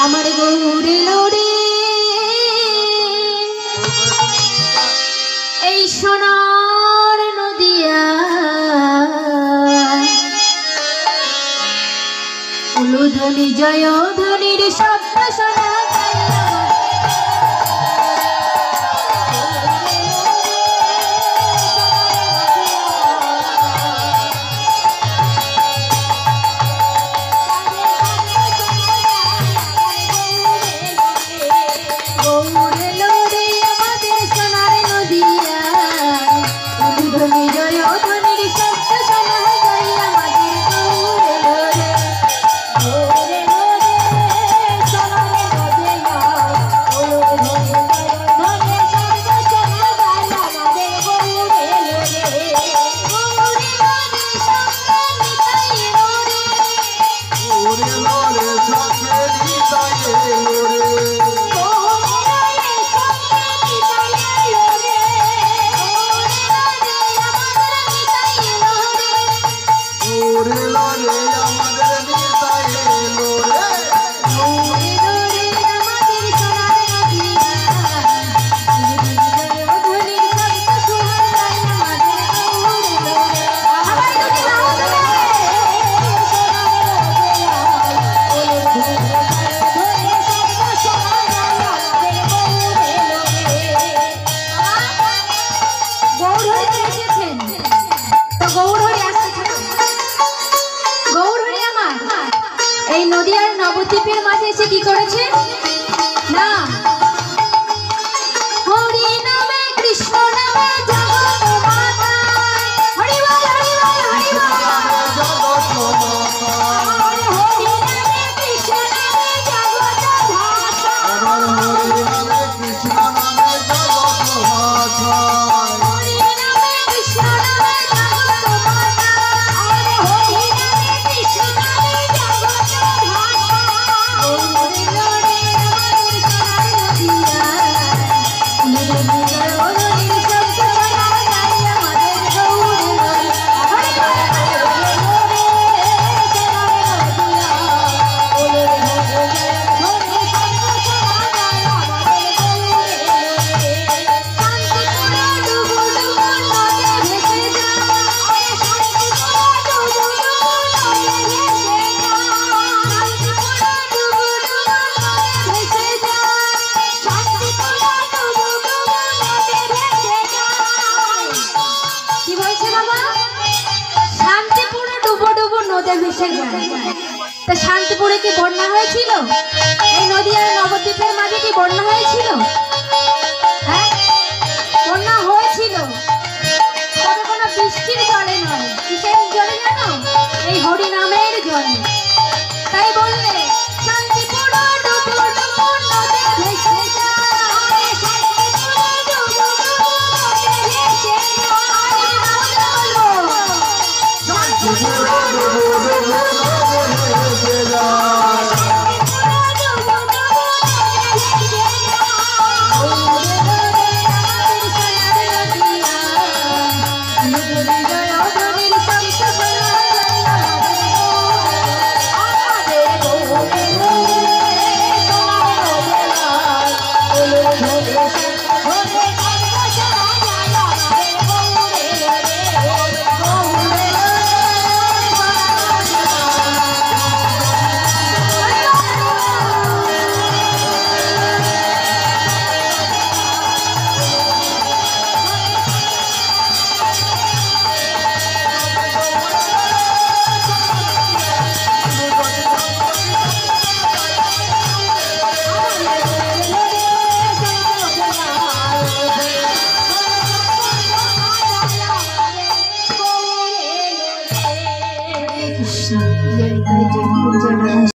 আমার গৌরে লোরে এই সোনার নদিয়া উলুধ্বনি জয় ধ্বনির শব্দ শোনা এই নদিয়ার নবদ্বীপের মাঝে এসে কি করেছে না হরি নামে কৃষ্ণ নামে জগৎ মাতা হরি বল হরি বল হরি বল জগৎ মাতা হরি নামে কৃষ্ণ নামে জগৎ ভাষা হরি নামে কৃষ্ণ নামে জগৎ ভাষা শান্তিপুরে কি বন্যা হয়েছিল? এই নদিয়ার নবদ্বীপের মাঝে কি বন্যা হয়েছিল? হ্যাঁ, বন্যা হয়েছিল, তবে কোনো বৃষ্টির জলে নয়। কিসের জলে জানো? এই হরি নামের জলে। তাই বললে শান্তিপুর ডুবো ডুবো নদে ভেসে যায়, শান্তিপুর ডুবো ডুবো নদে ভেসে যায়, শান্তিপুর ডুবো ডুবো Krishna, jai jai jai jai.